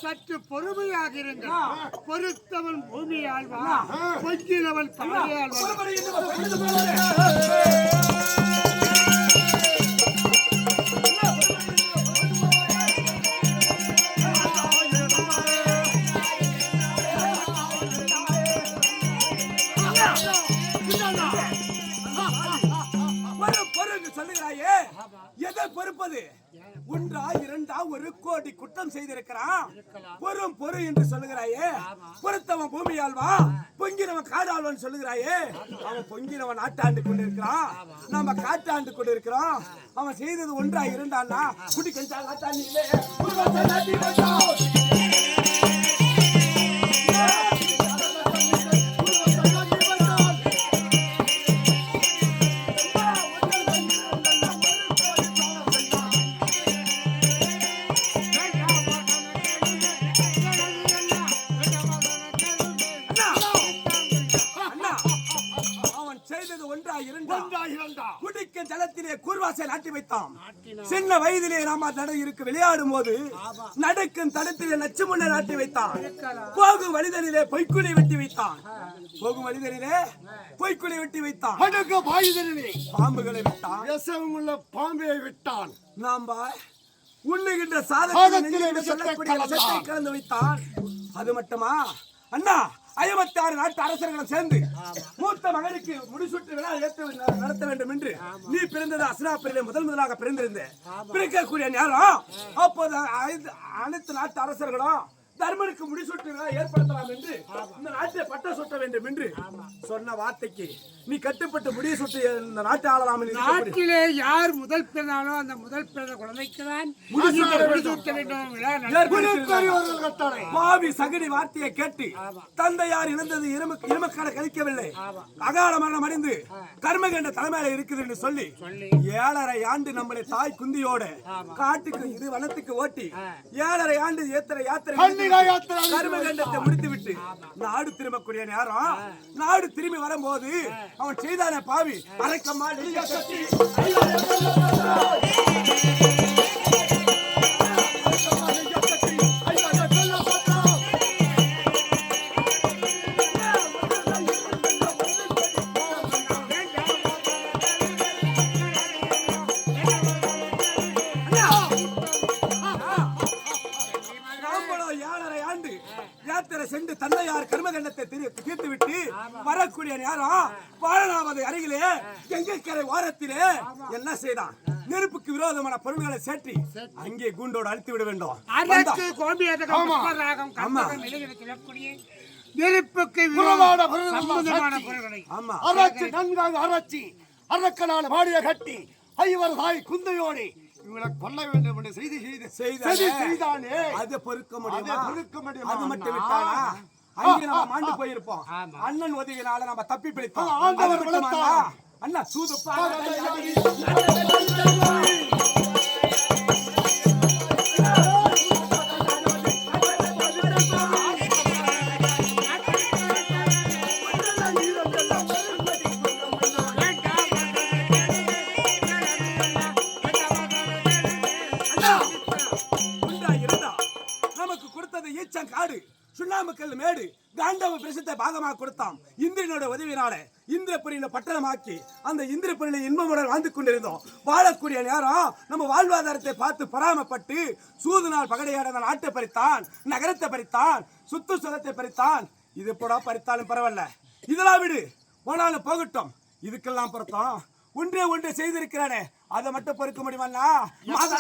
சற்று பொறுமையாக இருங்கள். பொறுத்தவன் பூமியால் வா, பொய்க்கிறவன் கவலையால் சொல்லுகிறாயே, எதை பொறுப்பது? ஒன்றா இரண்டா ஒரு கோடி குற்றம் செய்திருக்கிறான். பொறு என்று சொல்லுகிறாயே, பொறுத்தவன் பூமியால் வா, பொங்கினவன் காடாள்வன் சொல்லுகிறாயே. அவன் பொங்கினவன் நாட்டாண்டு கொண்டிருக்கிறான், நம்ம காட்டாண்டு கொண்டிருக்கிறோம். அவன் செய்தது ஒன்றா இரண்டானா குடி கஞ்சால் நாட்டாண்டிலே குடிக்க ஜலத்திலே கூர்வாசை நாட்டி வைத்தான். சின்ன வயதிலே நாம இருக்கு விளையாடும் போது நடக்கும் தடத்திலே நச்சு முன்ன நாட்டி வைத்தான். போகும் வழிதலிலே பொய்க்குழி வெட்டி வைத்தான். போகும் வழிதலிலே பொய்க்குழி வெட்டி வைத்தான். பாம்புகளை விட்டான். விஷமுள்ள பாம்பை விட்டான். நாம உண்ணுகின்ற சாதத்திலே கலந்து வைத்தான். அது மட்டுமா அண்ணா, 56 நாட்டு அரசர்களும் சேர்ந்து மூத்த மகனுக்கு முடிசூட்டு விழா நடத்த வேண்டும் என்று நீ பிறந்தது அஸ்னாபுரியிலே முதலாக பிறந்திருந்த பிறக்கக்கூடிய நேரம். அப்போது அனைத்து நாட்டு அரசர்களும் தர்மனுக்கு முடிசூட்டு விழா ஏற்படுத்தலாம் என்று இந்த நாட்டை பட்டம் சுட்ட வேண்டும் என்று சொன்ன வார்த்தைக்கு நீ கட்டுப்பட்டு முடிய சுட்டு இந்த நாட்டை ஆளலாம். நாட்டிலே யார் முதல் பிறந்தாலும் அந்த முதல் பிறந்த குழந்தைக்கு தான் முடிசூட்ட வேண்டும். பாவி சகடி வார்த்தையை கேட்டு தந்தையார் இழந்தது இருமக்கால கழிக்கவில்லை, அகால மரணம் அடைந்து கர்மகண்ட தலைமையில இருக்குது என்று சொல்லி 7.5 ஆண்டு நம்முடைய தாய் குந்தியோட காட்டுக்கு இது வனத்துக்கு ஓட்டி 7.5 ஆண்டு யாத்திரை கர்மகண்டத்தை முடித்துவிட்டு நாடு திரும்பக்கூடிய நேரம், நாடு திரும்பி வரும்போது அவன் செய்தான பாவி அரைக்கம்மா சென்று தந்தையார் கர்மகண்டத்தை தீர்த்து விட்டு வரக்கூடிய நேரம் பாலனாவது அருகிலே கங்கை ஓரத்திலே என்ன செய்தான்? நெருப்புக்கு விரோதமான பொருள்களை சேற்றி அங்கே கூண்டோடு அழித்து விட வேண்டும். நெருப்புக்கு அரக்கனால வாடிய கட்டி ஐவர் தாய் குந்தையோடு இவளை கொல்ல வேண்டும் என்று செய்தானே. அதை பொறுக்க முடியுமா? அது மட்டும் விட்டானா அங்கே நம்ம மாண்டு போயிருப்போம். அண்ணன் உதவினால நம்ம தப்பி பிடித்தோம். அண்ணா சூது காடு சுண்ணாம்புக்கல் மேடு காண்டவ பிரசித்த பாகமாக கொடுத்தான். இந்திரனோட உதவினால இந்திரபுரியில பட்டணமாக்கி அந்த இந்திரபுரியில இன்பமுடன் வாழ்ந்து கொண்டிருந்தோம். வாழக்கூடிய நேரம் நம்ம வாழ்வாதாரத்தை பார்த்து பராமப்பட்டு சூதுநாள் பகடையாட நாட்டை பறித்தான், நகரத்தை பறித்தான், சுத்து சுகத்தை பறித்தான். இது போடா பறித்தாலும் பரவாயில்ல, இதெல்லாம் விடு, போனாலும் போகட்டும். இதுக்கெல்லாம் பொறுத்தோம் ஒன்றே செய்திருக்கிறானே, அதை மட்டும் பொறுக்க முடியுமா? மாதா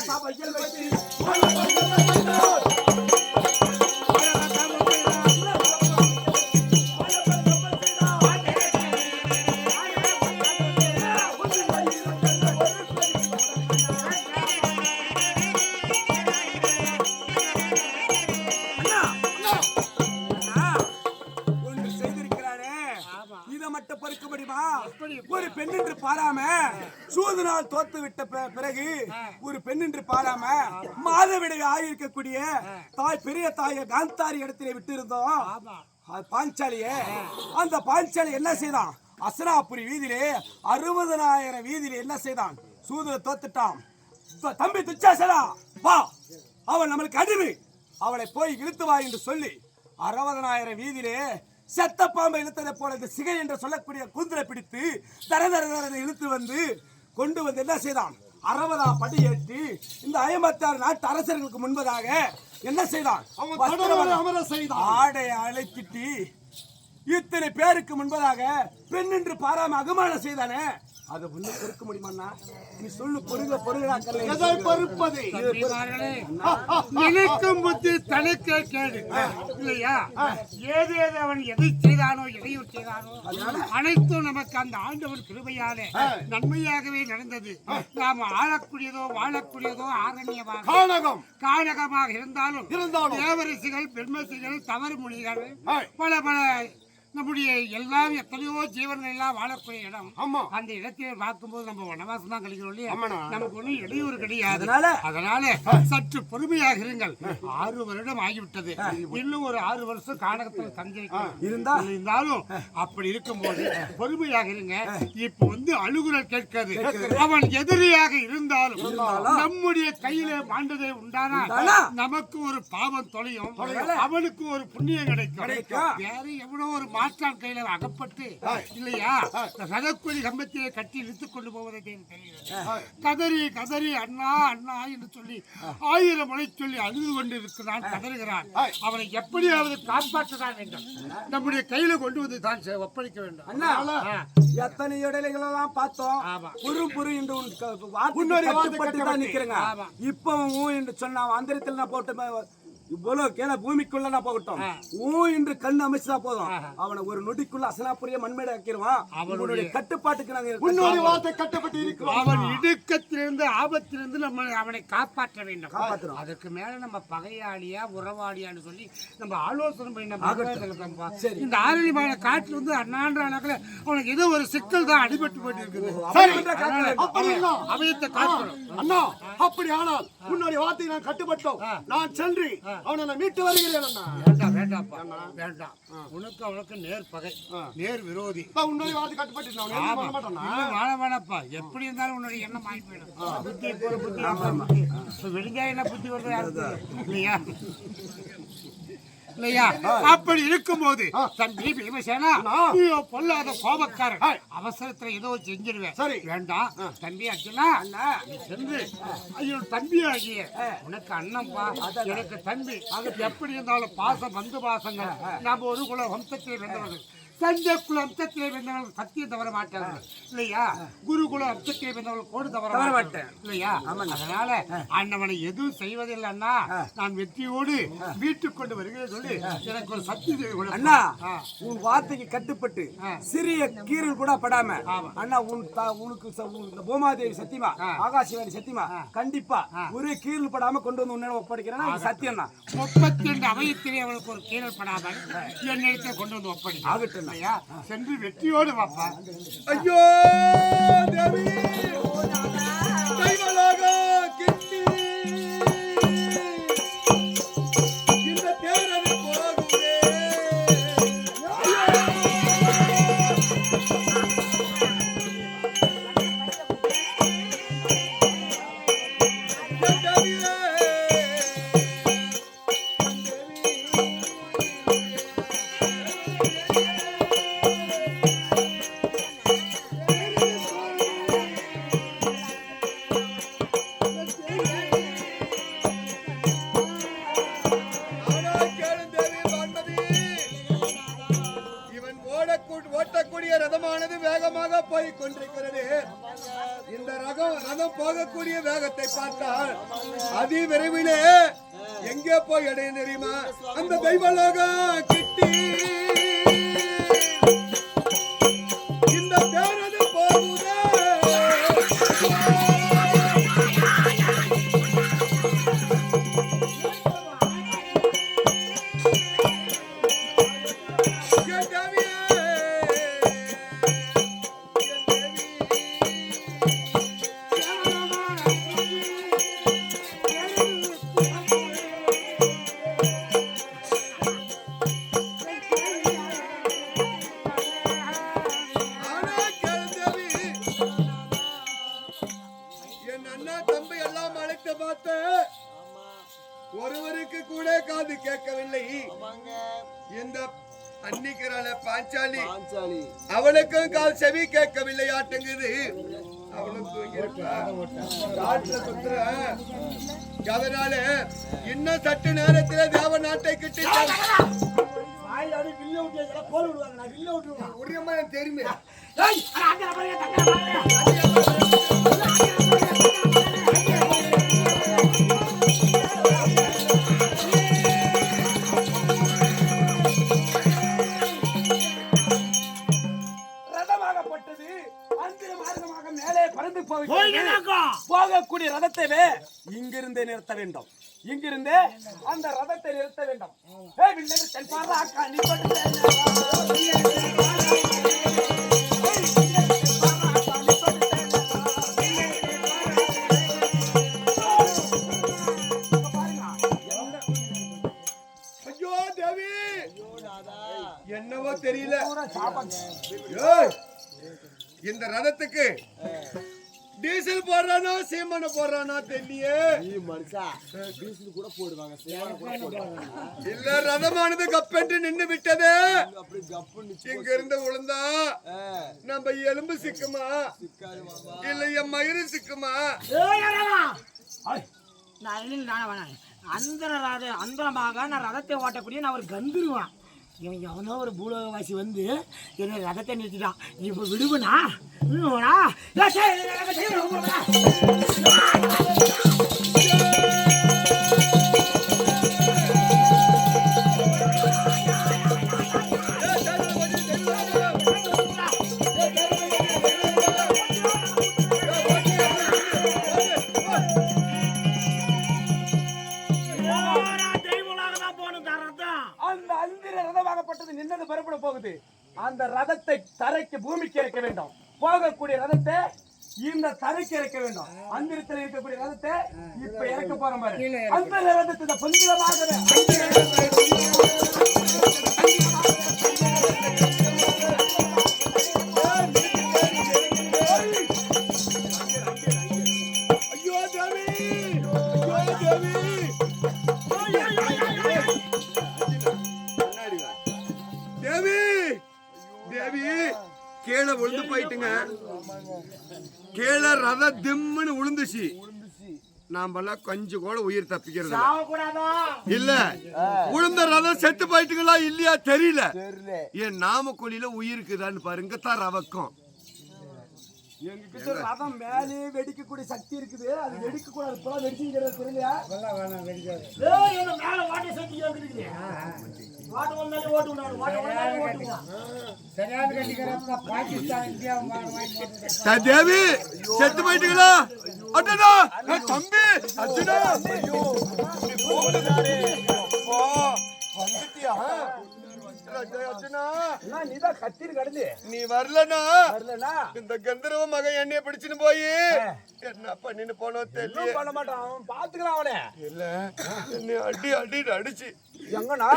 ஒரு பெண் என்று பாராம சூதுநாள் தோத்து விட்ட பிறகு ஒரு பெண் என்று பாராம மாதவிடை ஆயிருக்கக்கூடிய தாய் பெரிய தாயை காந்தாரி இடத்திலே விட்டு இருந்தோம். பாஞ்சாலியே, அந்த பாஞ்சாலி என்ன செய்தான்? அஸ்னாபுரி வீதியிலே 60,000 வீதியிலே என்ன செய்தான்? சூதுல தோத்துட்டான். தம்பி துச்சாசனா வா, அவள் நம்மளுக்கு அடிமை, அவளை போய் இழுத்து வா என்று சொல்லி 60,000 வீதியிலே செத்த பாம்பை இழுத்ததை போல இந்த சிகை என்று சொல்லக்கூடிய கூந்தலை பிடித்து தர தர தர இழுத்து வந்து கொண்டு வந்து என்ன செய்தான்? 60ஆம் படி ஏற்றி இந்த 56 நாட்டு அரசர்களுக்கு முன்பதாக என்ன செய்தான்? ஆடை அழைத்திட்டு இத்தனை பேருக்கு முன்பதாக பெண் என்று பாராம அகமானம் செய்தானே, அதை முன்னே பொறுக்க முடியுமா? நீ சொல்லு, நினைக்கும் புத்தி தனக்கே கேடு இல்லையா? ஏது ஏது அவன் எதை செய்தானோ எதையும் செய்தானோ அனைத்தும் நமக்கு அந்த ஆண்டவன் கிருபையாலே நன்மையாகவே நடந்தது. நாம் ஆளக்கூடியதோ வாழக்கூடியதோ ஆரண்யமாக கானகமாக இருந்தாலும் தேவரிசிகள் பெண்மசிகள் தவறு மொழிகள் பல பல நம்முடைய எல்லாம் எத்தனையோ ஜீவன்கள் எல்லாம் வாழக்கூடிய இடம். அந்த இடத்தை பார்க்கும்போது நம்ம வனவாசம் தான் கழிக்கிறோம் இல்லையா? நமக்கு ஒன்றும் இடையூறு கிடையாது. அதனால சற்று பொறுமையாக இருங்கள். 6 வருடம் ஆகிவிட்டது. இன்னும் ஒரு 6 வருஷம் கானகத்தில் தங்கி இருந்தாலும் அப்படி இருக்கும்போது பொறுமையாக இருங்க. இப்ப வந்து அழுகுரல் கேட்காது. அவன் எதிரியாக இருந்தாலும் நம்முடைய கையில மாண்டதை உண்டானால் நமக்கு ஒரு பாவம் தொலையும், அவனுக்கு ஒரு புண்ணியம் கிடைக்கும். வேற எவ்வளோ ஒரு மாற்றான் கையில அகப்பட்டு இல்லையா ரதக்கொடி கம்பத்திலே கட்டி இழுத்துக் கொண்டு போவதை கதறி கதறி அண்ணா அண்ணா என்று சொல்லி 1000 முறை சொல்லி அழுது கொண்டு இருக்கிறான், கதறுகிறான். அவனை எப்படியாவது காப்பாற்றதான் வேண்டும். நம்முடைய கையில கொண்டு வந்து தான் ஒப்படைக்க வேண்டும். எத்தனை இடையிலெல்லாம் பார்த்தோம். புரு புரு என்று கட்டுப்பட்டு தான் நிக்கிறேங்க. இப்பவும் என்று சொன்ன அந்தரத்தில் நான் போட்டு இவ்வளவு கீழே பூமிக்குள்ள நான் போகட்டும், என்று கண் அமைச்சா போதும், அவனை ஒரு நொடிக்குள்ள அசனாப்புரிய மண்மேட ஆக்கிடுவான். அவனுடைய கட்டுப்பாட்டுக்கு நாங்க கட்டுப்பட்டு இருக்கிறோம். அவன் இடுக்கத்திலிருந்து ஆபத்திலிருந்து நம்ம அவனை காப்பாற்ற வேண்டும். அதுக்கு மேல நம்ம பகையாளியா உறவாளியான்னு சொல்லி நம்ம ஆலோசனை பண்ணி நம்ம இந்த ஆரணிமான காட்டுல வந்து அண்ணாண்டானாக்கல அவனுக்கு ஏதோ ஒரு சிக்கல் தான் அடிபட்டு போயிட்டு இருக்குது. அவையத்தை காக்கணும். அண்ணா அப்படி ஆனால் உன்னுடைய வார்த்தை நான் கட்டுப்பட்டோம். நான் சென்று அவனை மீட்டு வருகிறேன். வேண்டாம் வேண்டாம்ப்பா வேண்டாம். உனக்கு அவனுக்கு நேர் பகை, நேர் விரோதி. உன்னுடைய வார்த்தை கட்டுப்பட்டு வாழ வேணாப்பா. எப்படி இருந்தாலும் உன்னுடைய எண்ணம் ஆகி போயிடும். புத்தி போற புத்தி விடுஞ்சா என்ன புத்தி வருது இல்லையா இல்லையா? அப்படி இருக்கும்போது தம்பி பீமசேனா, பொல்லாத கோபக்காரன், அவசரத்துல ஏதோ செஞ்சிருவேன். வேண்டாம் தம்பி அர்ஜுனா, நீ சென்று ஐயோ தம்பி ஆகிய உனக்கு அண்ணன்பா, எனக்கு தம்பி, எப்படி இருந்தாலும் பாசம் வந்து பாசங்கள். நாம ஒரு குல வம்சத்தில் வென்றவர்கள், சஞ்ச குல அம்சத்திலே வந்தவர்கள் சத்தியம் தவற மாட்டார்கள் இல்லையா? குருகுல அம்சத்திலே வந்தவர்கள் கோடு தவற மாட்டேன் இல்லையா? அதனால அண்ணவனை எதுவும் செய்வதில்லைன்னா நான் வெற்றியோடு வீட்டுக்கு கொண்டு வருகிறேன் சொல்லி எனக்கு ஒரு சத்தியம் அண்ணா. உன் வார்த்தைக்கு கட்டுப்பட்டு சிறிய கீரல் கூட படாம அண்ணா உனக்கு பூமாதேவி சத்தியமா, ஆகாசிவாணி சத்தியமா, கண்டிப்பா ஒரு கீரல் படாம கொண்டு வந்து உன்ன ஒப்படைக்கிறேன். சத்தியம் தான். 32 அவையத்திலே அவளுக்கு ஒரு கீரல் படாமல் என்னிடத்தை கொண்டு வந்து ஒப்படைக்க ஆகட்டும். சென்று வெற்றியோடு வாப்பா. ஐயோ தேவி கைவலாக கிட்டி இந்த தேரது போகுதே. ஓட்டக்கூடிய ரதமானது வேகமாக போய் கொண்டிருக்கிறது. இந்த ரதம் போகக்கூடிய வேகத்தை பார்த்தால் அதி விரைவிலே எங்கே போய் அடையும் தெரியுமா? அந்த தெய்வலோக கிட்டி இந்த தேரது போகுதே. அண்ணா தம்பி எல்லாம் அழைத்து பார்த்து ஒருவருக்கு கூட காது கேட்கவில்லை. இந்த அன்னிக்கிறாள பாஞ்சாலி அவளுக்கும் கால் செவி கேட்கவில்லை ஆட்டுங்குது. அவளும் அதனால இன்னும் சற்று நேரத்தில் தேவ நாட்டை கிட்ட தெரியுமே. போகக்கூடிய ரதத்தை இங்கிருந்தே நிறுத்த வேண்டும். இங்கிருந்தே அந்த ரதத்தை நிறுத்த வேண்டும். ஐயோ தேவி என்னவோ தெரியல. இந்த ரதத்துக்கு டீசல் போடுறானோ சீமான போடுறானோ தெரியலையே. இல்ல ரதமானது கப்பென்று நின்று விட்டது. இங்க இருந்து விழுந்தா நம்ம எலும்பு சிக்குமா இல்ல என் மயிறு சிக்குமா? அந்தரமாக நான் ரதத்தை ஓட்டக்கூடிய நான் ஒரு கந்துருவான். இவன் எவனோ ஒரு பூலோகவாசி வந்து என்னை ரதத்தை நிறுத்திட்டான். இப்ப விடுவனா நின்னது பரப்பட போகுது. அந்த ரதத்தை தரைக்கு பூமிக்கு இறக்க வேண்டும். போகக்கூடிய ரதத்தை இந்த தரைக்கு இறக்க வேண்டும். அந்திரத்தில் இருக்கக்கூடிய ரதத்தை இப்ப இறக்க போறோம் பாரு. அந்த ரதத்தை பந்திரமாகவே கீழே விழுந்து போயிட்டுங்க. கீழே ரத திம்முன்னு விழுந்துச்சு. நாமெல்லாம் கொஞ்சம் கூட உயிர் தப்பிக்கிறது இல்ல. விழுந்த ரதம் செத்து போயிட்டுங்களா இல்லையா தெரியல. என் நாமக்கொல்லியில உயிருக்குதான்னு பாருங்க தான் ரவக்கம். எங்ககிட்ட ரதம் மேலே வெடிக்கக்கூடிய சக்தி இருக்குது. அது வெடிக்க கூடாது. இப்பெல்லாம் வெடிச்சுங்கிறது தெரியலையா? மேல ஓட்ட சக்தி இருக்குது. ஓட்டு வந்தாலே ஓட்டு தேவி செத்து போயிட்டீங்களா? அட்டனா தம்பி அர்ஜுனா வந்துட்டியா? நீதான் கத்திரி கடந்து நீ வரலனா இந்த கந்தர்வ மகன் என்னைய பிடிச்சுன்னு போய் என்ன பண்ணின்னு போனோ தெரியல. பண்ண மாட்டான். பாத்துக்கலாம் அவனே. இல்ல என்ன அடி அடி அடிச்சு எங்கண்ணா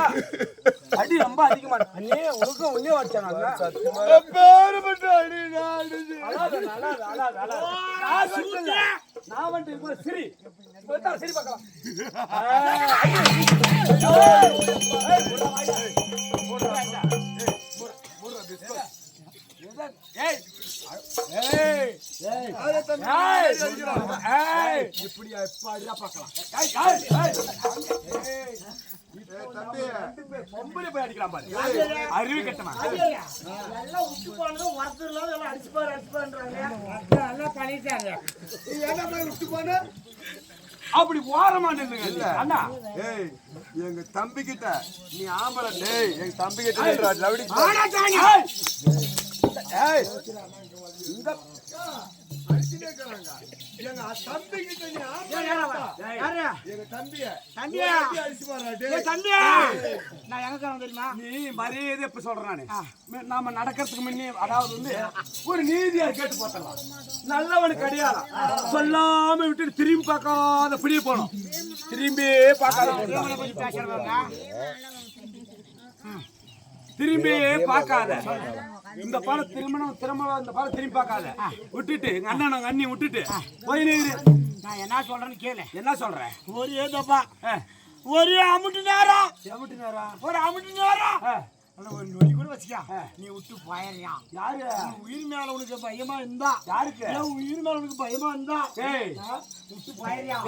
அடி ரொம்ப அதிகமா அண்ணே உனக்கும் உள்ளே வச்சாங்க. பேரு மட்டும் அடி அடிச்சு நான் வந்து சிரி சரி பார்க்கலாம். இப்படியா இப்ப அடியா பார்க்கலாம். பொம்பளை போய் அடிக்கலாம் பாரு. அறிவு கட்டணும். எல்லாம் உச்சு போனது ஒருத்தர் எல்லாம் அடிச்சுப்பாரு அடிச்சுப்பாருன்றாங்க. எல்லாம் பண்ணிட்டாங்க. விட்டு போன அப்படி ஓரமா நில்லுங்க அண்ணா. ஏய் எங்க தம்பி கிட்ட நீ ஆம்பளை. டேய் எங்க தம்பி கிட்ட லவுடி ஏய் இந்த அடிச்சிட்டே இருக்காங்க. எங்க தம்பி கிட்ட நீ ஆம்பளை. யாரு எங்க தம்பியா தம்பியா அடிச்சு பாரு. டேய் தம்பியா நான் எங்க காரணம் தெரியுமா? நீ மரியாதை எப்ப சொல்றேன் நானு. நாம நடக்கிறதுக்கு முன்னே அதாவது வந்து ஒரு நீதியா கேட்டு போத்தலாம். நல்லவனுக்கு அடியாரம் சொல்லாம விட்டு திரும்பி பார்க்காத பிடிய போனோம். திரும்பி பார்க்காத திரும்பி பார்க்காத. இந்த பாலம் திருமணம் இந்த பாலம் திரும்பி பார்க்காத. விட்டுட்டு எங்க அண்ணன் அண்ணி விட்டுட்டு போய் நான் என்ன சொல்றேன்னு கேளு. என்ன சொல்ற? ஒரே தப்பா ஒரே அமுட்டு நேரம் ஒரு அமுட்டு நேரம் ஒரு நொடி கூட வச்சுக்கா நீ விட்டு போயிடுறியா? யாரு? உயிர் மேல உனக்கு பயமா இருந்தா யாருக்கு? உயிர் மேல உனக்கு பயமா இருந்தா விட்டு போயிடுறியா?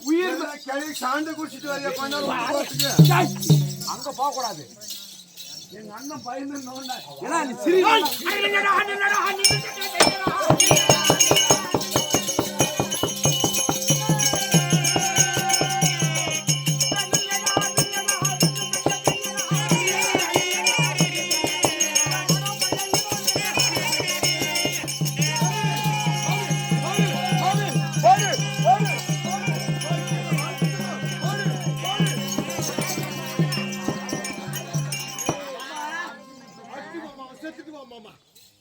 உயிர் கிளவி சாண்டு குடிச்சிட்டு வரையா அங்க போக கூடாது. எங்க அண்ணன் பயந்து ஏன்னா நீ சிரி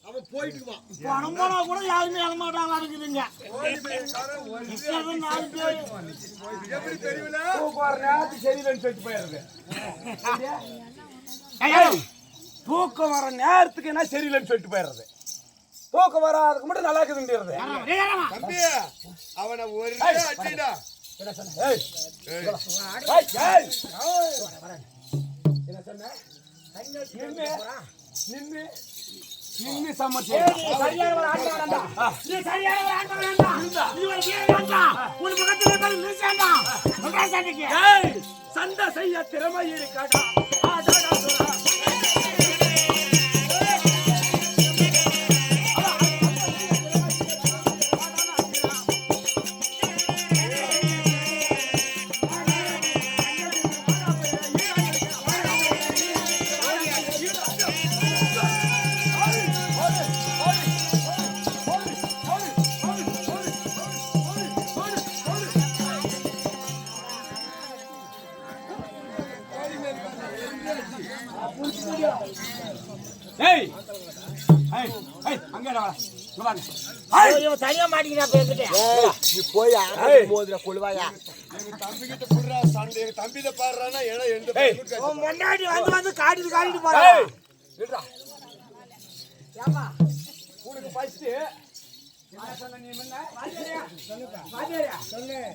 அவன் போயிட்டு வா. பணம் போனா கூட யாருமே அழமாட்டாங்களா இருக்குதுங்க. எப்படி தெரியல சரியில்லைன்னு சொல்லிட்டு போயிடுறது. தூக்கம் வர நேரத்துக்கு என்ன சரியில்லைன்னு சொல்லிட்டு போயிடுறது. தூக்கம் வர அதுக்கு மட்டும் நல்லா இருக்குதுன்றது. தம்பி அவனை ஒரு அடிடா. என்ன சொன்ன? நின்னு சமர்த்தி சரியான ஒரு ஆண்டவன்டா. நீ சரியான ஒரு ஆண்டவன்டா. நீ ஒரு வீரன்டா. உன் பக்கத்துல போய் நில்லுடா. உடனே சண்டைக்கு. சண்டை செய்ய திறமை இருக்காடா. ஆடாடா சொல்றா. தனியா மாட்டிக்கிறா பேசிட்டு நீ போய் ஆடுறது மோதிர கொள்வாயா? எங்க தம்பி கிட்ட புடுறா சண்டை. எங்க தம்பித பாடுறானா ஏன்னா எந்த முன்னாடி வந்து காட்டிட்டு போறான். உனக்கு ஃபர்ஸ்ட்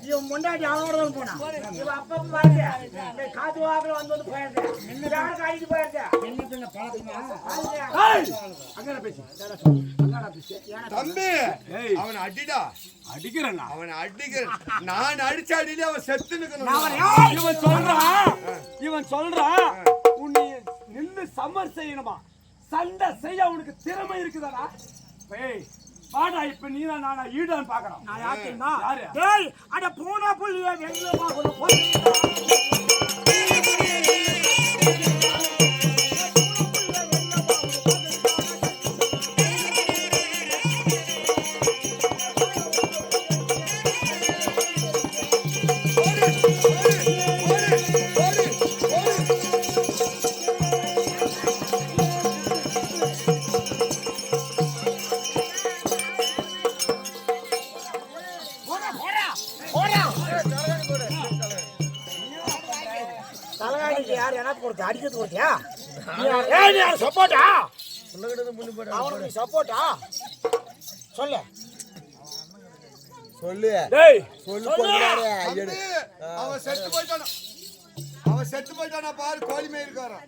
இவன் முன்னாடி அவனோட போனான். இவன் அப்பப்ப பாருங்க காத்து வாக்குல வந்து போயிருந்தேன். யாரும் காட்டிட்டு போயிருந்தேன். தம்பி அவன் அடிடா. அடிக்கிறேன் அவன் அடிக்கிறேன். நான் அடிச்ச அடியில அவன் செத்து நிக்கணும். இவன் சொல்றான் உன்னை நின்று சமர் செய்யணுமா? சண்டை செய்ய உனக்கு திறமை இருக்குதாடா? பாடா இப்ப நீ தான் நானா ஈடான்னு பாக்குறோம். நான் யாருன்னா யாரு? டேய் அட பூனா புள்ளிய வெள்ள பாக்கணும் போய். அடிக்கிறது கொடுத்தியா? நீ சப்போட்டா அவனுக்கு சப்போட்டா சொல்லு சொல்லு டேய் சொல்லு. அவன் செத்து போயிட்டானா? அவன் செத்து போயிட்டானா பாரு. கோழி மேய் இருக்காரா?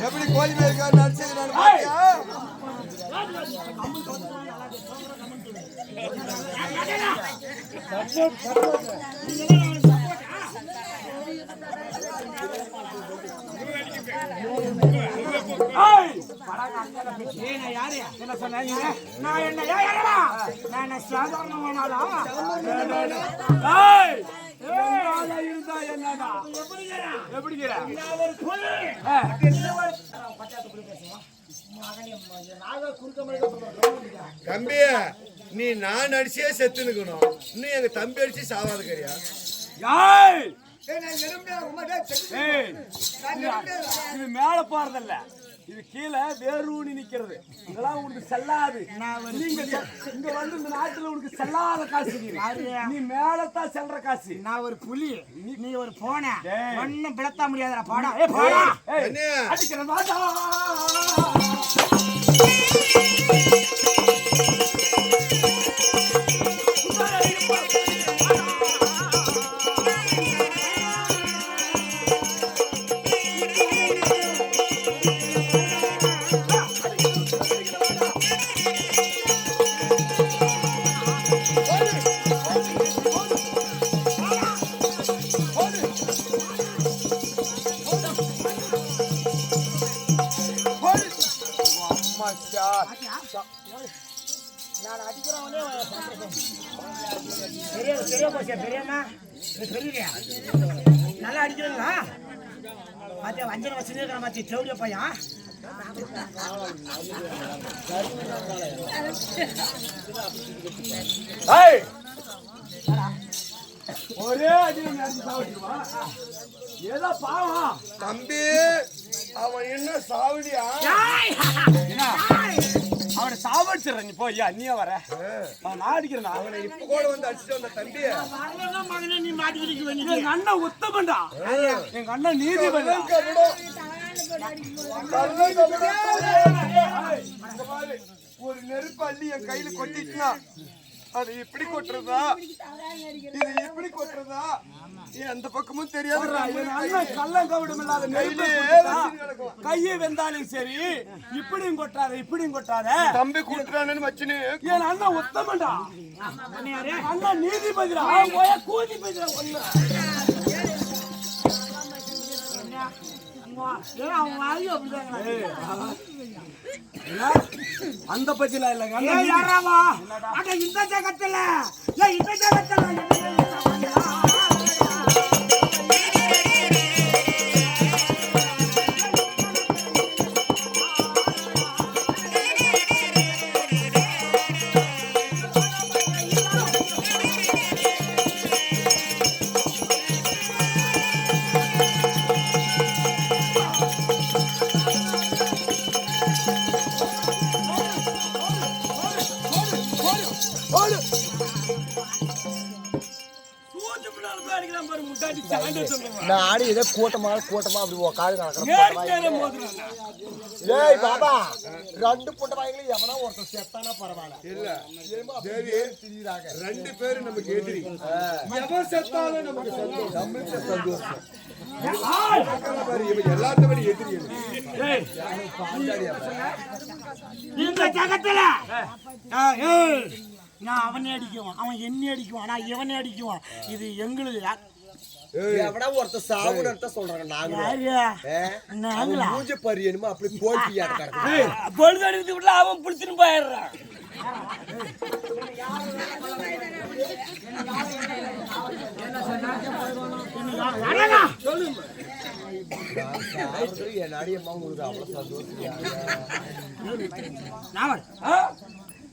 எப்படி கோழி மேய் இருக்காரு நடிச்சுக்கிறாரு பாத்தியா? நான் என்ன சாதாரணமானாலா? இருந்தா என்னடா எப்படிங்கிற ஒரு புலி தம்பி நீ நான் அடிச்சே செத்து நிக்கணும். இன்னும் எங்க தம்பி அடிச்சு சாவாத கரியா? இது மேல போறதில்ல, இது கீழே வேரூனி நிக்கிறது. இதெல்லாம் உனக்கு செல்லாது. நீங்க இங்க வந்து இந்த நாட்டுல உனக்கு செல்லாத காசு. நீ மேலத்தான் செல்ற காசு. நான் ஒரு புலி, நீ ஒரு போன ஒன்னும் பிளத்த முடியாதா? பாடா பாடா அடிக்கிறேன் வாடா. நான் அடிக்கிறவனே பெரிய பெரிய போச்சே பெரியண்ணா பெரியலையா நல்லா அடிக்கிறீங்களா மத்திய வஞ்சனை வச்சுட்டு இருக்கிற மத்திய தேவடிய பையன் ஒரே அடி ஏதோ பாவம் தம்பி அவன் என்ன சாவடியா அவனை சாவடிச்சிடற நீ போய் அண்ணியா வர நான் அடிக்கிறேன் அவனை இப்ப கூட வந்து அடிச்சுட்டு வந்த தம்பி மகனே நீ மாட்டிக்கிட்டு எங்க அண்ணன் உத்தமன்டா எங்க அண்ணன் நீதிபதி ஒரு நெருப்பு அள்ளி என் கையில கொட்டிச்சுனா அது இப்படி கொட்டுறதா இது இப்படி கொட்டுறதா அந்த பக்கமும் தெரியாது கள்ளம் கவிடம் இல்லாத கையை வெந்தாலும் சரி இப்படியும் கொட்டாத இப்படியும் கொட்டாத தம்பி கூட்டுறானு வச்சுன்னு என் அண்ணன் உத்தமன்டா அண்ணன் நீதிபதிரா கூதிபதிரா ஒண்ணு அந்த பத்தில இல்லங்க இந்த ஜகத்துல இந்த ஜகத்துல நான் ஆடி ஏதோ கூட்டமா அப்படி காது கணக்கு ஏய் பாபா ரெண்டு புட்ட வாங்கல எவனா ஒருத்தர் செத்தானா பரவாயில்ல இல்ல தேவி திரியுறாங்க ரெண்டு பேரும் நமக்கு எதிரி எவன் செத்தாலும் நமக்கு சந்தோஷம் எல்லாத்தவரை எதிரி இந்த ஜகத்துல நான் அவனே அடிக்குவான் அவன் என்ன அடிக்குவான் நான் இவனே அடிக்குவான் இது எங்களுக்கு எவனா ஒருத்தர் சாவுன்னு சொல்றாங்க நாங்களா மூஞ்ச பரியணுமா அப்படி போல்பியா இருக்காங்க பொழுது அடித்து விட்டு அவன் பிடிச்சின்னு போயிடுறான் என் அடியம்மா உங்களுக்கு அவ்வளவு சந்தோஷம்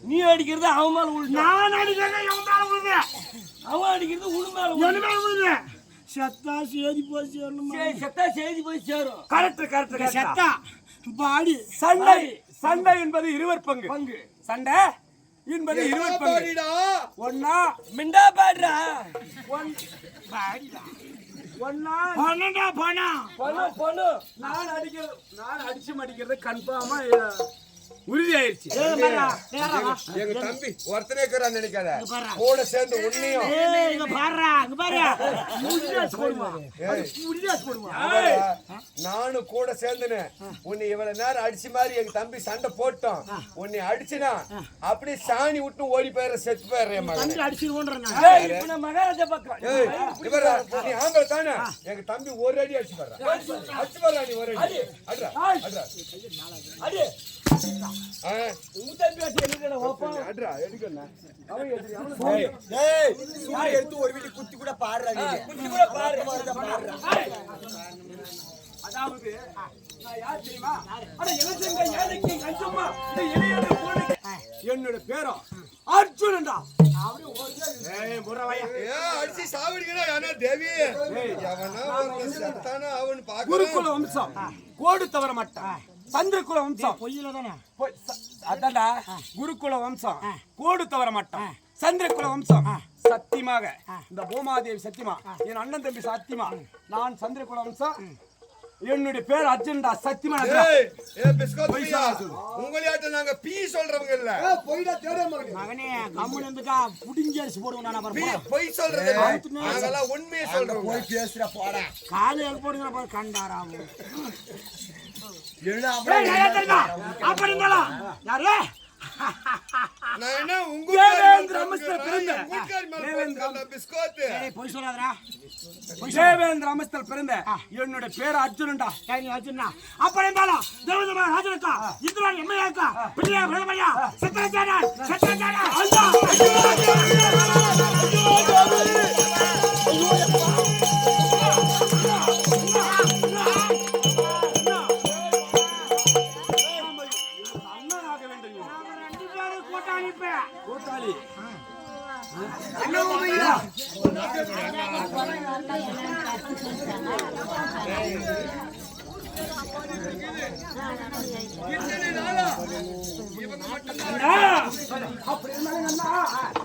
நீ அடிக்கிறது அவன் மேல விழுது நான் அடிக்கிறது அவன் மேல விழுது அவன் அடிக்கிறது உன் மேல விழுது செத்தா சேதி போய் சேரணும் செத்தா சேதி போய் சேரும் கரெக்ட் செத்தா பாடி சண்டை என்பது இருவர் பங்கு சண்டை என்பது இருவர் பங்கு ஒன்னா மிண்டா பாடுறா பாடிடா ஒன்னா பொண்ணு நான் அடிச்சு மடிக்கிறது கன்ஃபார்மா உறுதி ஆயிடுச்சு எங்க தம்பி ஒருத்தனே இருக்கிறான்னு நினைக்காத கூட சேர்ந்து உன்னையும் நானும் கூட சேர்ந்துன்னு உன்னை இவ்வளவு நேரம் அடிச்சு மாதிரி எங்க தம்பி சண்டை போட்டோம் உன்னை அடிச்சுனா அப்படியே சாணி விட்டு ஓடி போயிடுற செத்து போயிடுறேன் மகாராஜா பக்கம் நீ ஆம்பளை தானே எங்க தம்பி ஒரு அடி அடிச்சு பாடுறா நீ ஒரு அடி அட்ரா அடி எடுத்து ஒரு வீட்டு குத்தி கூட பாடுறாங்க அதாவது என்னோட பேரும் அர்ஜுனன்டா குருகுல வம்சம் கோடு தவற மாட்டான் சந்திரகுல வம்சம் பொய்யில தானே அதான்டா குருகுல வம்சம் கோடு தவற மாட்டான் சந்திரகுல வம்சம் சத்தியமாக இந்த பூமாதேவி சத்தியமா என் அண்ணன் தம்பி சத்தியமா நான் சந்திரகுல வம்சம் என்னுடைய பேர் அர்ஜுன்டா சத்தியமா உங்களையாட்ட நாங்க பீ சொல்றவங்க இல்ல மகனே கம்முன்னு இருந்துக்கா புடிஞ்சி அரிசி போடுவோம் நான் பொய் சொல்றது நாங்கெல்லாம் உண்மையை சொல்றோம் போய் பேசுற போட காலையில போடுங்க கண்டாராவும் என்ன அப்படி இருந்தாலும் யாரு நான் என்ன உங்க அமஸ்தல் பிறந்த பிஸ்கோத்து போய் சொல்லாதடா. தேவேந்திர அமஸ்தல் பிறந்த என்னோட பேர் அர்ஜுனன்டா. அர்ஜுனா அப்புறம் இருந்தாலும் தேவதமா ராஜனக்கா இந்திரா எம்மையாக்கா பிள்ளையா பிரதமையா சத்ராச்சாரா சத்ராச்சாரா கூட்டாளி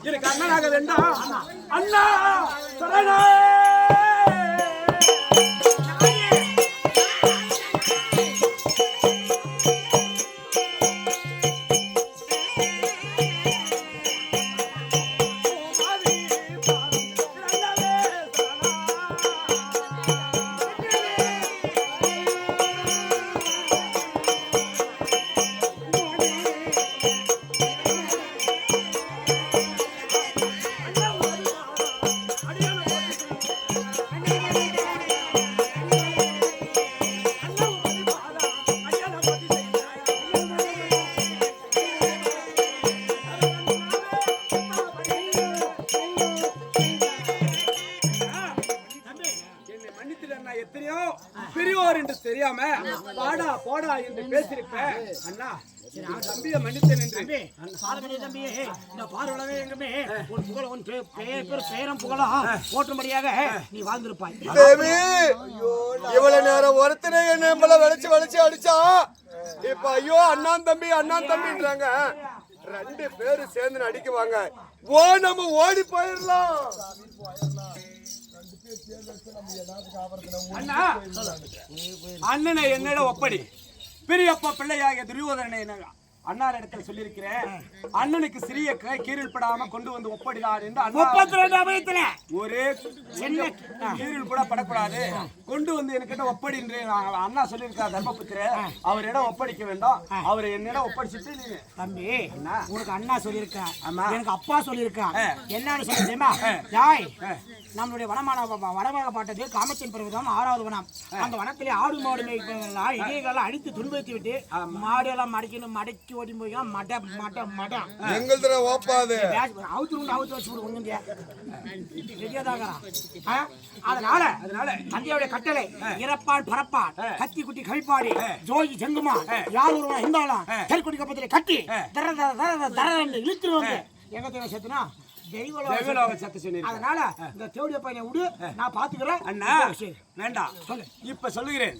எனக்கு அண்ணனாக வேண்டாம். அண்ணா சரணா. எத்தனையோ பெரியோர் என்று தெரியாம பாடா போடா என்று பேசியிருப்பேன். அண்ணா தம்பியை மன்னித்தேன் என்று தம்பியே இந்த பார்வலவே எங்குமே உன் புகழ உன் பேரம் புகழும் போற்றும்படியாக நீ வாழ்ந்திருப்பாய். தேவி இவ்வளவு நேரம் ஒருத்தனை நம்மள வளைச்சு அடிச்சா இப்ப ஐயோ அண்ணான் தம்பின்றாங்க. ரெண்டு பேரும் சேர்ந்து நடிக்குவாங்க. நம்ம ஓடி போயிடலாம். அண்ணா அண்ணனை என்னிட ஒப்படி பெரியப்பா பிள்ளையாக துரியோதனனை அண்ணார் இடத்துல சொல்லியிருக்கிறேன். அண்ணனுக்கு சிறிய கீரில் கொண்டு வந்து ஒப்படினார் என்று 32 ஒரே சின்ன கீரில் கூட படக்கூடாது கொண்டு வந்து என்கிட்ட ஒப்படி என்று அண்ணா சொல்லியிருக்கார். தர்மபுத்திர அவரிடம் ஒப்படைக்க வேண்டாம். அவர் என்னிடம் ஒப்படைச்சிட்டு நீங்க தம்பி உனக்கு அண்ணா சொல்லியிருக்கா, எனக்கு அப்பா சொல்லியிருக்கா. என்னன்னு சொல்லி தெரியுமா? ஜாய் நம்மளுடைய வனமாக பாட்டது காமச்சன் பருவதம் 6வது வனம். அந்த வனத்திலே ஆடு மாடு மேய்ப்பவர்களால் இடையெல்லாம் அடித்து துன்புறுத்தி விட்டு மாடு எல்லாம் மடக்கி ஓடி போய் அவுத்து வச்சு விடுங்க. அதனால தந்தையுடைய கட்டளை இறப்பான் பரப்பான் கத்தி குட்டி கவிப்பாடி ஜோகி செங்குமான் யார் ஒருவன் இருந்தாலும் கல்குடி கப்பத்திலே கட்டி இழுத்துருவாங்க. எங்க தேவை சேர்த்துனா அதனால இந்த தேவடிய பையனை விடு, நான் பாத்துக்கிறேன். அண்ணா வேண்டாம் இப்ப சொல்லுகிறேன்.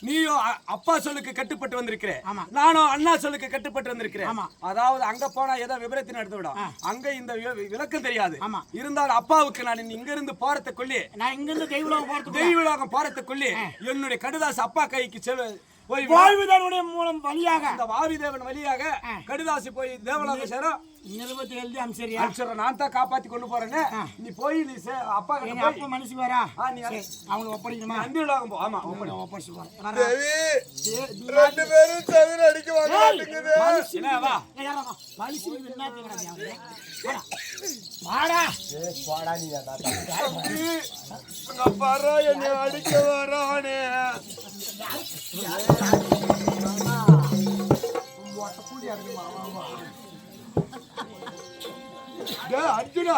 நீயும் அப்பா சொல்லுக்கு கட்டுப்பட்டு வந்திருக்கிறேன், நானும் அண்ணா சொல்லுக்கு கட்டுப்பட்டு வந்திருக்கிறேன். அதாவது அங்க போனா ஏதோ விபரத்தை நடந்து விடும். அங்க இந்த விளக்கம் தெரியாது. இருந்தாலும் அப்பாவுக்கு நான் இங்க இருந்து போறதுக்குள்ளே நான் இங்க இருந்து தெய்வலோகம் போறதுக்குள்ளே என்னுடைய கடுதாசு அப்பா கைக்கு வாயுதேவனுடைய மூலம் வழியாக அந்த வாயுதேவன் வழியாக கடுதாசி போய் தேவலோகம் சேரும். நிருபத்தை எழுதி அம்சரியா நான் தான் காப்பாத்தி கொண்டு போறேன்னு நீ போய் நீ அப்பா அப்பா மனசுக்கு வரா அவங்களை ஒப்படைக்கணுமா? அந்தி உலகம் போ. ஆமா ஒப்படைச்சு ரெண்டு பேரும் சேர்ந்து நடிக்குவாங்க. பாரா என்னை அடிக்க வரானே. அர்ஜுனா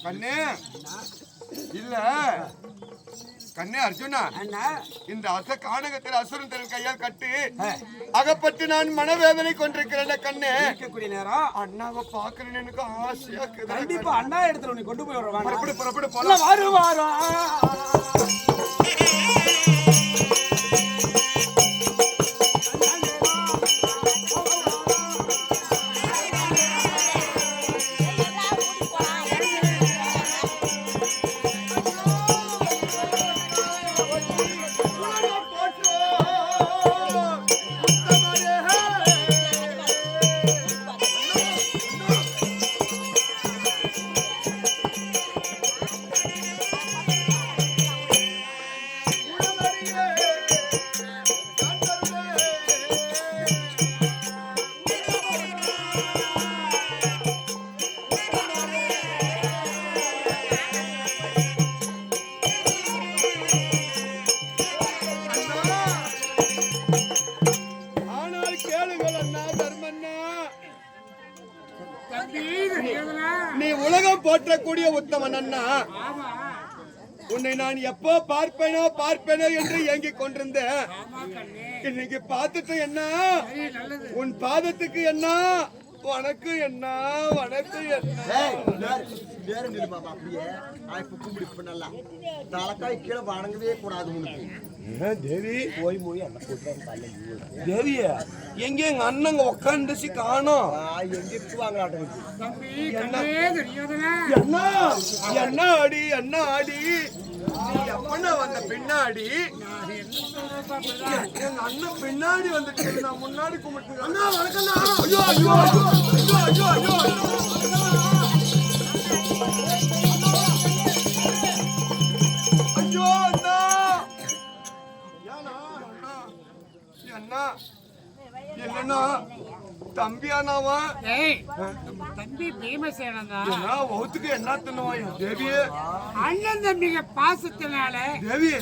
கண்ணே இல்ல கண்ணே அர்ஜுனா, இந்த கானகத்தில் அசுரன் தன் கையால் கட்டி அகப்பட்டு நான் மனவேதனை கொண்டிருக்கிறேன். கண்ணே நேரம் அண்ணாவை பாக்குறேன்னு எனக்கு ஆசையா இருக்குது. கண்டிப்பா அண்ணா இடத்துல நீ கொண்டு போய் புறப்படு போலாம். வருவாரா நீ உலகம் போற்றக்கூடிய உத்தமன் அண்ணா. ஆமா உன்னை நான் எப்போ பார்ப்பேனோ என்று ஏங்கிக் கொண்டிருந்தேன். ஆமா கண்ணே இன்னைக்கு பார்த்துட்டு என்ன, சரி நல்லது உன் பாதத்துக்கு என்ன, உனக்கு என்ன, உனக்கு என்ன. நேரம் நில்லு மாமா, அப்படியே இப்ப கும்பிடு. இப்ப நல்லா தலைக்காய் கீழே வணங்கவே கூடாது உனக்கு. தேவி போய் போய் அந்த கூட்டம் தேவிய எங்க எங்க அண்ணங்க உட்காந்துச்சு காணோம். எங்க இருக்குவாங்களாட்டம். தம்பி கண்ணே தெரியாதனா என்ன அடி என்ன அடி, நீ எப்பண்ணா வந்த பின்னாடி? எங்க அண்ணன் பின்னாடி வந்துட்டு நான் முன்னாடி கும்பிட்டு அண்ணா வணக்கம்ண்ணா. ஐயோ ஐயோ ஐயோ ஐயோ ஐயோ ஐயோ அண்ணா. அண்ணா என்னண்ணா தம்பி அண்ணாவா? ஏய் நம்ம தம்பி பீமசேனன் தான். என்ன வகுத்துக்கு என்ன தின்னுவா தேவியே? அண்ணன் தம்பிங்க பாசத்தினால தேவி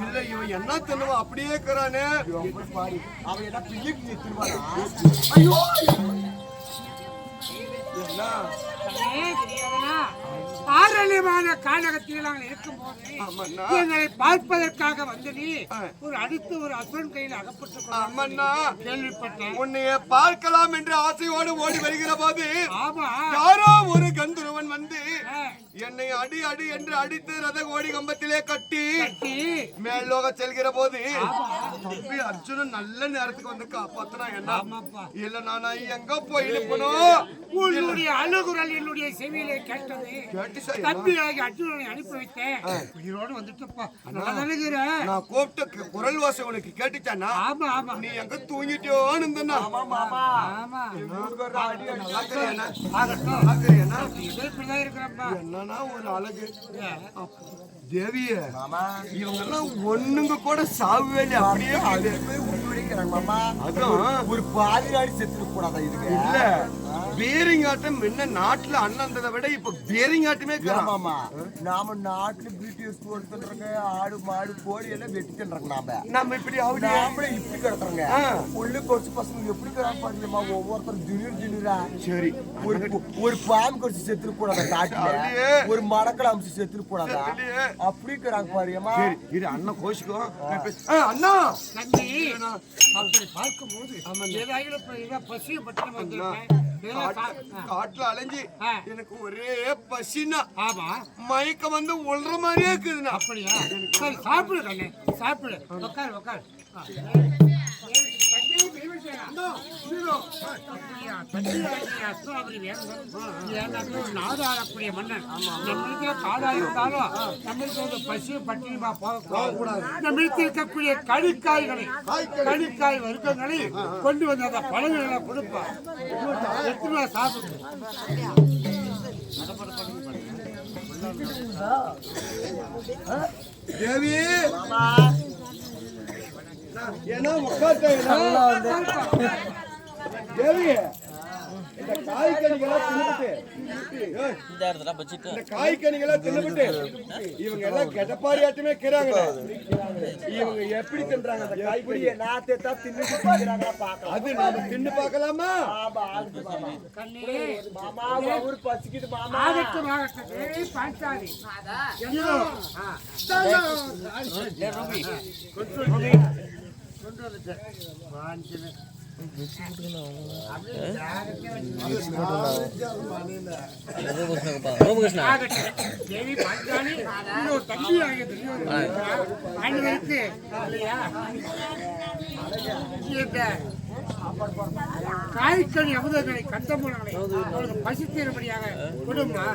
இல்ல இவன் என்ன தின்னுவா அப்படியே இருக்கிறானே. அவன் என்ன பிள்ளை திருவானா? ஐயோ என்ன கண்ணே தெரியாதனா ஆரளியமான கானகத்தில் நாங்கள் இருக்கும்போது ஆமண்ணா எங்களை பார்ப்பதற்காக வந்து நீ ஒரு அடுத்து ஒரு அசுரன் கையில் அகப்பட்டு ஆமண்ணா கேள்விப்பட்டேன். உன்னைய பார்க்கலாம் என்று ஆசையோடு ஓடி வருகிற போது ஆமா யாரோ ஒரு கந்தருவன் வந்து என்னை அடி அடி என்று அடித்து ரத கோடி கம்பத்திலே கட்டி மேலோக செல்கிற போது தம்பி அர்ஜுனன் நல்ல நேரத்துக்கு வந்து காப்பாத்தினா. என்ன இல்ல நானா எங்க போய் இருப்பணும்? உன்னுடைய அழுகுரல் என்னுடைய செவியிலே கேட்டது. தம்பியாகி அர்ஜுனனை அனுப்பி வைத்தேன். உயிரோடு வந்துட்டுப்பா நான் நினைக்கிறேன். நான் கூப்பிட்ட குரல் வாசம் உனக்கு கேட்டுச்சானா? ஆமா ஆமா நீ எங்க தூங்கிட்டியோன்னு இருந்தனா? ஆமா இப்படிதான் இருக்கிறப்பா. என்னன்னா ஒரு அழகு தேவிய இவங்க எல்லாம் ஒண்ணுங்க கூட சாவே அப்படியே மாமா அதான் ஒரு பாதிராடி செத்துட்டு கூடாதா இதுக்கு? இல்ல பேரிங்காட்டம் முன்ன நாட்டுல அண்ணந்ததை விட இப்ப பேரிங்காட்டமே மாமா. நாம நாட்டுல பிரிட்டிஷ் கொடுத்துருங்க, ஆடு மாடு கோழி எல்லாம் வெட்டி தின்றாங்க. நம்ம இப்படி நாமளே இப்படி கிடக்குறோங்க. உள்ள கொச்சு பசங்க எப்படி கிடப்பாருமா? ஒவ்வொருத்தரும் திடீரா சரி ஒரு பாம்பு கடிச்சு செத்துட்டு கூடாதா? காட்டுல ஒரு மடக்கலை அமிச்சு செத்துட்டு கூடாதா? அப்படி இருக்கிறாங்க பாருமா. இது அண்ணன் கோஷிக்கோ அண்ணா நன்றி. அப்படி பார்க்கும்போது ஏதாவது பசிய பட்டம் வந்திருப்பேன். காட்டுல அலைஞ்சி எனக்கு ஒரே பசினா. ஆமா மயக்கம் வந்து உள்ற மாதிரியே இருக்குதுண்ணா. அப்படியா? சரி சாப்பிடு கண்ணே சாப்பிடு. உட்காரு உட்காரு. நாடாளக்கூடிய மன்னன் நம்ம காடா இருந்தாலும் நம்மளுக்கு பசிய பட்டினிமா போகக்கூடாது. நம்ம இருக்கக்கூடிய கழிக்காய் வர்க்கங்களை கொண்டு வந்து அந்த பழங்களை கொடுப்பா. எத்தனை சாப்பிடு. தேவி ஏன்னா உட்கார்த்த தேவி இந்த காய்கனிகளெல்லாம் தின்னுபிட்டு இவங்க எல்லாம் கெட்டப்பாரியாட்டமே இருக்கிறாங்க. இவங்க எப்படி தின்றாங்க அந்த காய்கறி? அது நாம தின்னு பார்க்கலாமா? பசிக்குது மாமா. தேவி பாஞ்சாலி இன்னொரு தம்பி ஆகியது காய்கறி அமுதங்களை கண்டமுனங்களை அவளுக்கு பசி தீரும்படியாக கொடுமா.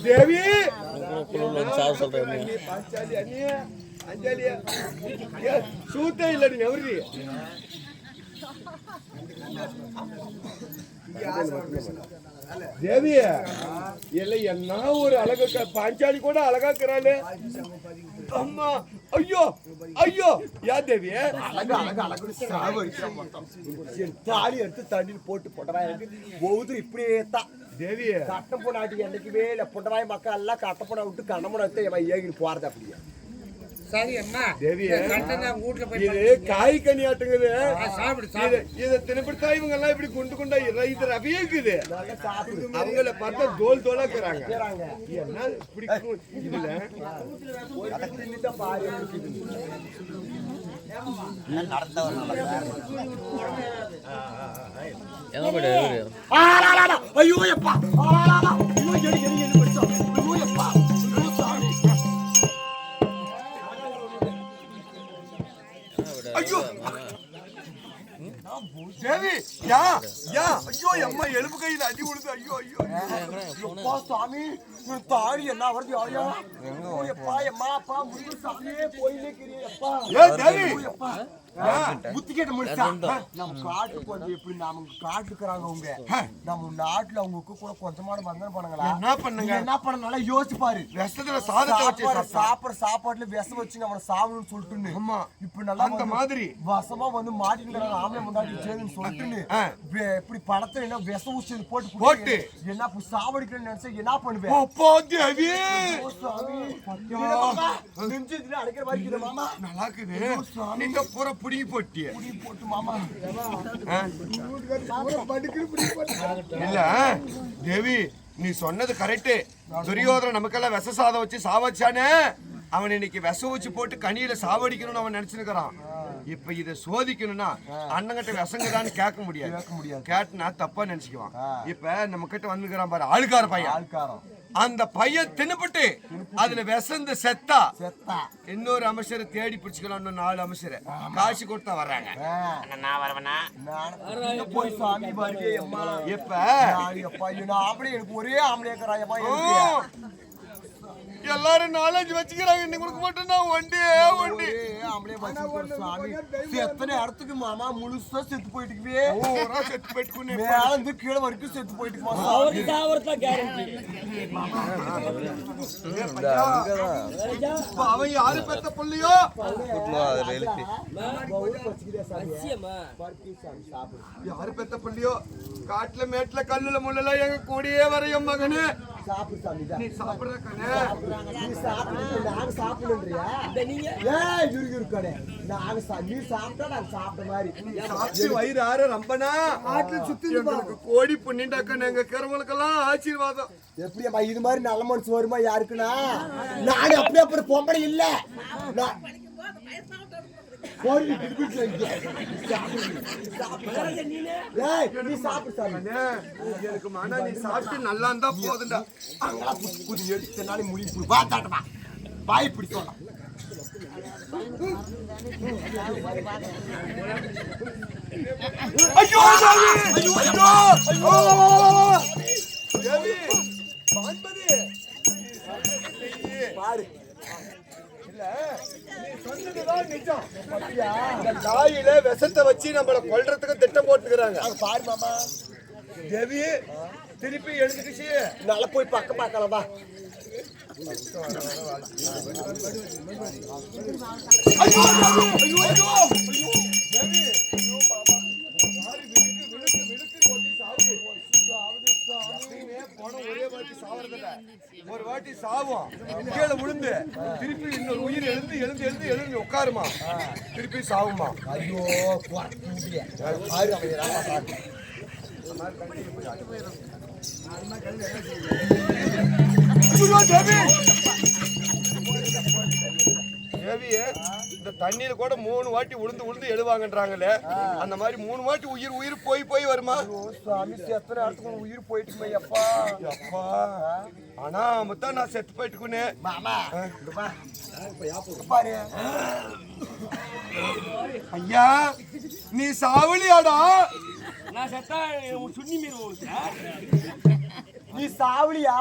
தேவி சூத்தே இல்லடி நவரி. தேவிய இல்ல என்ன ஒரு அழகு பாஞ்சாலி கூட அழகாக்குறாளே. அம்மா ஐயோ ஐயோ யா தேவிய தாலி எடுத்து தண்ணியில் போட்டு போட்டவா எனக்கு ஒவ்வொரு இப்படியே தான். தேவிய கட்டம் போனாட்டி என்னைக்குமே இல்லை. பொண்டவாய் மக்கள் எல்லாம் கட்ட போனா விட்டு கண்ண போன எடுத்து ஏகிட்டு போறது. அப்படியே சரி அம்மா தேவி, கண்டெல்லாம் வீட்டுல போய் இது காய் கனி ஆட்டுங்குது. சாப்பிடு இது சாப்பிடு. இதை தினப்படுத்தா இவங்க எல்லாம் இப்படி குண்டு குண்டா இது ரவியே இருக்குது. அவங்கள பார்த்தா தோல் தோலா இருக்கிறாங்க. என்ன பிடிக்கும் இதுல ஐயோ எப்பா ஐயோ தேவி யா யா ஐயோ அம்மா எலும்பு கையில அடி விழுது. ஐயோ ஐயோ எப்பா சாமி உன் தாடி என்ன வருது ஐயா எப்பா எம்மா அப்பா முருகன் சாமியே போயிலேக்கிறியப்பா. ஏ தேவி புத்தி கேட்ட முடிச்சா நம்ம காட்டுக்கு வந்து எப்படி நாம காட்டுக்குறாங்க அவங்க நம்ம நாட்டுல அவங்களுக்கு கூட கொஞ்சமான பந்தனம் பண்ணுங்களா? என்ன பண்ணுங்க? என்ன பண்ணனால யோசிச்சு பாரு. விஷத்துல சாதத்தை வச்சு சாப்பிட சாப்பாட்டுல விஷம் வச்சு அவனை சாவணும்னு சொல்லிட்டு ஆமா இப்ப நல்லா அந்த மாதிரி வசமா வந்து மாட்டின்னுறாங்க ஆம்பளை முன்னாடி சேருன்னு சொல்லிட்டு இப்படி படத்தை என்ன விஷம் ஊசி போட்டு போட்டு என்ன சாவடிக்கிறேன்னு நினைச்சா என்ன பண்ணுவேன்? அப்பா தேவி நெஞ்சு அடைக்கிற மாதிரி இருக்குது மாமா. நல்லா இருக்குது. நீங்க பூரா புடிங்கி போட்டிய போட்டு மாமா இல்ல தேவி நீ சொன்னது கரெக்ட். துரியோதன நமக்கெல்லாம் விஷ சாதம் வச்சு சாவச்சானே அவன் இன்னைக்கு விஷம் வச்சு போட்டு கனியில சாவடிக்கணும்னு அவன் நினைச்சுக்கிறான். இப்ப இத சோதிக்கணும்னா அண்ணங்கிட்ட விஷங்குதான்னு கேட்க முடியாது. கேட்டுனா தப்பா நினைச்சுக்குவான். இப்ப நம்ம கிட்ட வந்துக்கிறான் பாரு ஆளுக்கார பையன். அந்த பையன் தின்னுபட்டு அதுல விசந்து செத்தா இன்னொரு அமைச்சரை தேடி பிடிச்சுக்கலாம். 4 அமைச்சரை காசு கொடுத்தா வர்றாங்க. நான் வரவனா போய் சாமி பாருங்க இப்ப எனக்கு ஒரே ஆம்பளையாக்கறாயப்பா. எல்லாரும் 4-5 வச்சுக்கிறாங்க. இன்னைக்கு கொடுக்க மாட்டேன். வண்டி எத்தனை இடத்துக்கு மாமா முழுசா செத்து போயிட்டு செத்து போயிட்டு மேல கீழே வரைக்கும் செத்து போயிட்டு அவன் யாரு பெத்த பிள்ளையோ யாரு பெத்த பிள்ளையோ காட்டுல மேட்டுல கல்லுல முள்ளல எங்க கூடயே வர என் மகனு நீ சாப்பிடுற கண்ணு நாங்க சாப்பிடுறியா? வயிறு ஆறு ரம்பனா கோடி புண்ணிண்டாக்க எங்க கருவங்களுக்கெல்லாம் ஆசீர்வாதம். எப்படியா இது மாதிரி நல்ல மனசு வருமா யாருக்குன்னா? நாடு அப்படியே அப்படி பொம்பளை இல்ல. எனக்கு மன நீ சாப்பிட்டு நல்லா இருந்தா போதுண்டா. எடுத்தனாலே முடிவு பார்த்தாட்டமா பாய் பிடிச்சோம். ஐயோ பாரு காயில விஷத்தை வச்சு நம்மள கொல்றதுக்கு திட்டம் போட்டுக்கிறாங்க. பாரு மாமா தேவி திருப்பி எழுந்துக்குச்சு. நல்லா போய் பக்கம் பார்க்கலாம் வா. ஒரே வாட்டி சாவறதில்ல. ஒரு வாட்டி சாவும் கீழே விழுந்து திருப்பி இன்னொரு உயிர் எழுந்து எழுந்து எழுந்து எழுந்து உட்காருமா திருப்பி சாவுமா. ஐயோ தேவி இந்த தண்ணியில கூட 3 வாட்டி உளுந்து உளுந்து எழுவாங்கன்றாங்களே அந்த மாதிரி 3 வாட்டி உயிர் உயிர் போய் போய் வருமா? சாமி எத்தனை இடத்துக்கு உயிர் போயிட்டு அப்பா அப்பா ஆனா மொத்தம் நான் செத்து போயிட்டுக்குனே மாமா பாரு. ஐயா நீ சாவலியாடா? நான் செத்தா சுண்ணி மீறி நீ சாவலியா?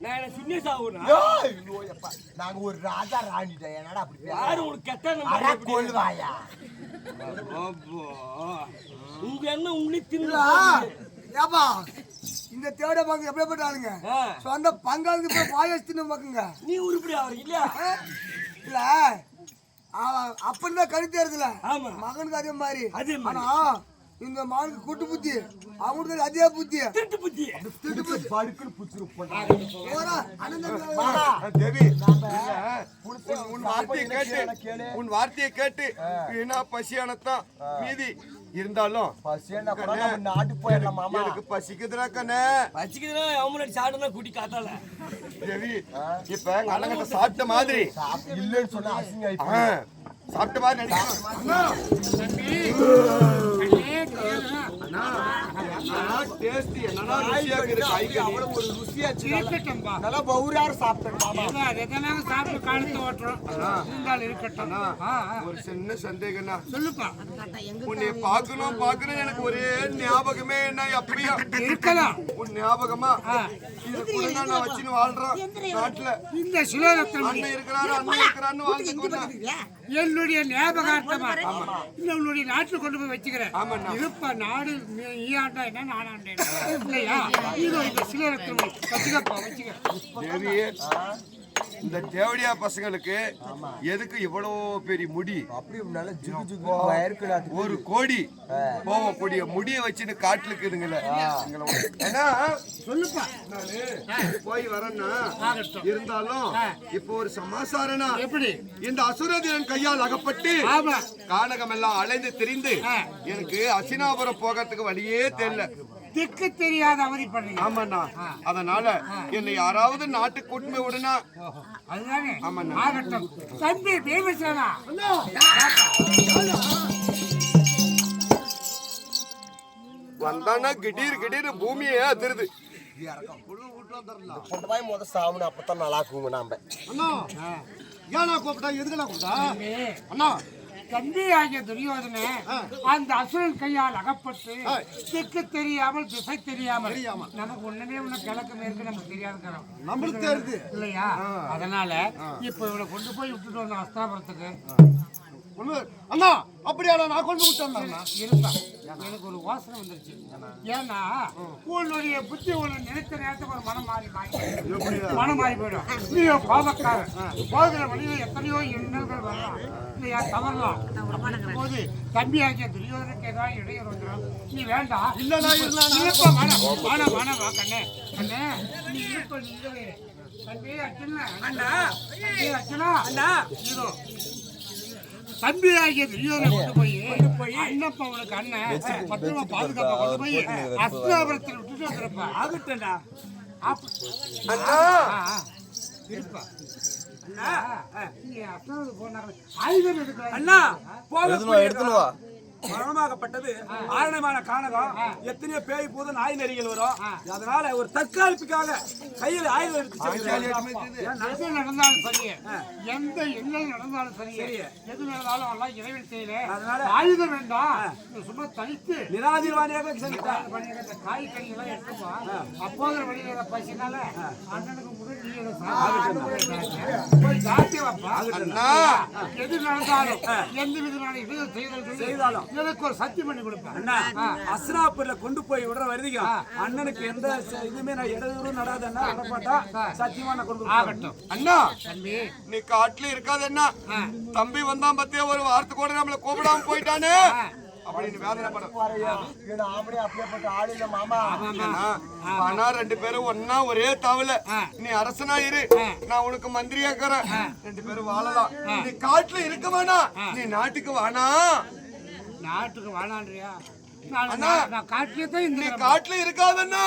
நான் சுண்ணி சாவுனா நாங்க ஒரு ராஜா ராணிட்டேன். என்னடா அப்படி யாரு உங்களுக்கு கெட்ட கொள்வாயா? உங்க என்ன உங்களுக்கு தின்னு ஏப்பா இந்த தேட பாக்க எப்படிப்பட்ட ஆளுங்க சொந்த பங்காளுக்கு போய் பாயஸ்தின்னு பாக்குங்க. நீ உருப்படி ஆவற இல்லையா? இல்ல அப்பதான் கருத்து ஏறுதுல ஆமா மகனுக்கு அதே மாதிரி. அதே மாதிரி ஆனா இந்த மானுக்கு கூட்டு புத்தி அவங்களுக்கு அதே புத்தி திருட்டு புத்தி படுக்குன்னு புடிச்சிருப்போம் தேவி உன் வார்த்தையை கேட்டு வீணா பசியானத்தான் மீதி இருந்தாலும் நாட்டுக்கு போயிடலாம் மாமா எனக்கு பசிக்குதுடா கண்ணே. வச்சுக்கிறதுனா அவன் சாப்பிட்டா குட்டி காத்தால தேவி இப்ப எங்க அண்ணங்கிட்ட சாப்பிட்ட மாதிரி இல்லன்னு சொன்னா அசிங்க சாப்பிட்ட மாதிரி இருக்கட்டும்பா. நல்லா பௌராரு சாப்பிட்டேன் மாமா ஏதோ அது எதனால சாப்பிட்டு காலத்தை ஓட்டுறோம். இருந்தாலும் இருக்கட்டும். ஒரு சின்ன சந்தேகம்னா சொல்லுப்பா. உன்னை பார்க்கணும் எனக்கு ஒரே ஞாபகமே என்ன அப்படியா இருக்கலாம். உன் ஞாபகமா இதுக்குள்ள நான் வச்சுன்னு வாழ்றோம் நாட்டுல. இந்த சிலோகத்தில் அண்ணன் இருக்கிறான்னு வாழ்ந்துட்டு என்னுடைய ஞாபகார்த்தமா உன்னுடைய நாட்டுல கொண்டு போய் வச்சுக்கிறேன். இருப்பா நாடு நீ ஆண்டா என்ன நான் ஆண்டேன் இல்லையா? இதோ இந்த சிலோகத்தில் வச்சுக்கப்பா வச்சுக்க. தேவியே இந்த தேவடியா பசங்களுக்கு எதுக்கு இவ்வளவு பெரிய முடி? அப்படி நல்ல ஜுகு ஜுகு ஒரு கோடி போகக்கூடிய முடிய வச்சுன்னு காட்டுக்குதுங்களே. ஏன்னா சொல்லுப்பா. நானு போய் வரேன்னா இருந்தாலும் இப்போ ஒரு சமாசாரனா எப்படி இந்த அசுரதீரன் கையால் அகப்பட்டு ஆமா கானகம் எல்லாம் அலைந்து திரிந்து எனக்கு அசினாபுரம் போகிறதுக்கு வழியே தெரியல. திக்கு தெரியாத அவதிப்படுறீங்க. ஆமாண்ணா, அதனால என்னை யாராவது நாட்டுக்கு கூட்டுமே விடுனா. அதுதானே ஆமாண்ணா. ஆகட்டும். தம்பி தேவசேனா வந்தானா கிடீர் பூமியே அதிருது. கொண்டு போய் முத சாவணும் அப்பதான் நல்லா இருக்குங்க நாம. அண்ணா ஏன்னா கூப்பிட்டா எதுக்குண்ணா கூப்பிட்டா? அண்ணா தம்பி ஆகிய துரியோதனே அந்த அசுரன் கையால் அகப்பட்டு திக்கு தெரியாமல் திசை தெரியாமல் நமக்கு ஒண்ணுமே ஒண்ணு கிழக்கு மேற்கு நமக்கு தெரியாதுக்கிறோம். நம்மளுக்கு தெரியுது இல்லையா? அதனால இப்ப இவனை கொண்டு போய் விட்டுட்டு வந்தோம் அஸ்தாபுரத்துக்கு. அண்ணா அப்படியா நான் கொண்டு விட்டேன். இருப்பா, எனக்கு ஒரு யோசனை வந்துருச்சு. ஏன்னா உன்னுடைய புத்தி உன்னை நினைத்த நேரத்துக்கு ஒரு மனம் மாறி போயிடும். நீ கோபக்காரன். போகிற வழியில எத்தனையோ எண்ணங்கள் வரலாம் இல்லையா? தவறலாம். போது தம்பி ஆகிய துரியோதனுக்கு ஏதாவது இடையூறு வந்துடும். நீ வேண்டாம். இல்லப்பா, வானா வா கண்ணே. கண்ணே நீ இருப்ப நீங்களே தம்பி அர்ஜுனா இதோ தம்பி ஆகிய துரியோதனை கொண்டு போய் அண்ணப்பா உனக்கு அண்ணன் பத்திரமா பாதுகாப்பா கொண்டு போய் அஸ்தாபுரத்தில் விட்டுட்டு வந்துருப்பா. ஆகட்டா இருப்பா. அண்ணா போக மரணமாகப்பட்டது ஆரணமான கானகம். எத்தனையோ பேய் போது நாய் நெறிகள் வரும். அதனால ஒரு தற்காலிப்புக்காக கையில் ஆயுதம் எடுத்து எது நடந்தாலும் சரி, எந்த எண்ணம் நடந்தாலும் சரி, எது நடந்தாலும் எல்லாம் இறைவன் செய்யல. அதனால ஆயுதம் வேண்டாம், சும்மா தனித்து நிராதிர்வாணியாக காய்கறி எல்லாம் எடுத்துப்பா. அப்போது வழியில பசினால அண்ணனுக்கு முதல் போய் ஜாத்தி வைப்பா. எது நடந்தாலும் எந்த விதமான இடையூறு செய்தாலும் எனக்கு ஒரு சத்தியம் பண்ணி கொடுப்பேன். அஸ்ராப்பூர்ல கொண்டு போய் விடுற வருதிக்கும் அண்ணனுக்கு எந்த இதுவுமே நான் இடையூறும் நடாதன்னா அடப்பாட்டா சத்தியமா நான் கொண்டு ஆகட்டும். அண்ணா தம்பி நீ காட்டுல இருக்காது என்ன? தம்பி வந்தான் பத்தியா ஒரு வார்த்தை கூட நம்மள கூப்பிடாம போயிட்டானே அப்படின்னு வேதனை பட. ஆனா ரெண்டு பேரும் ஒன்னா ஒரே தவளை. நீ அரசனா இரு, நான் உனக்கு மந்திரியாக்குறேன். ரெண்டு பேரும் வாழலாம். நீ காட்டுல இருக்க வேணா, நீ நாட்டுக்கு வானா. நாட்டுக்கு வாழான்றியா? நான் காட்டிலே தான் நீ காட்டுல இருக்காதன்னா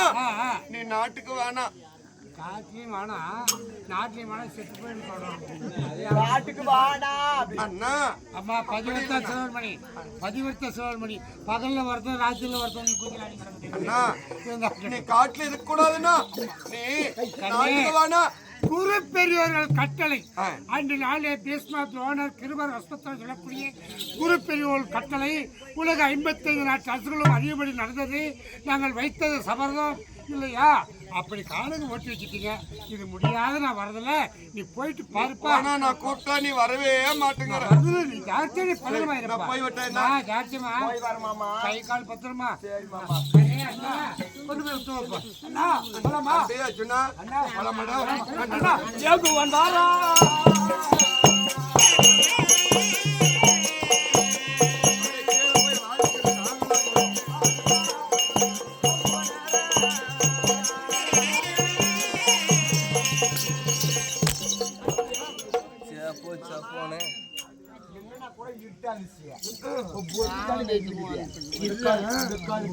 நீ நாட்டுக்கு வேணா. காட்டிலையும் வேணா, நாட்டிலையும் வேணா, செத்து போயின்னு சொல்றோம். நாட்டுக்கு வாடா அண்ணா. அம்மா பதிவர்த்த சிவன்மணி பகல்ல வரதும் ராத்திரில வரதும் நீ காட்டுல இருக்க கூடாதுன்னா நீ நாட்டுக்கு வானா. குரு பெரியோர்கள் கட்டளை அன்று நாளே பீஷ்மா துரோணர் கிருபர் அஸ்பத்தம் சொல்லக்கூடிய குரு பெரியோர்கள் கட்டளை உலக 55 நாட்டு அரசுகளும் அதிகப்படி நடந்தது. நாங்கள் வைத்தது சபதம் இல்லையா? அப்படி காலங்க ஓட்டி வச்சுட்டீங்க. இது முடியாத நான் வரதில்ல. நீ போயிட்டு பாருப்பா. நான் கூப்பிட்டா நீ வரவே மாட்டேங்கிற. நீ ஜாக்கிரதை பத்திரமா போய் விட்டேன். ஜாக்கிரமா கை கால் பத்திரமா கொண்டு போய் விட்டு வைப்பா. அண்ணா போலாமா? அர்ஜுனா போலாமாடா? வந்தாரா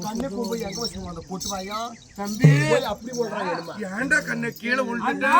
கண்ணு போய் எங்க வச்சுக்கோ அந்த கொட்டு வாயா தம்பி அப்படி போடுறாங்க ஏன்டா கண்ணு கீழே விழுந்துட்டா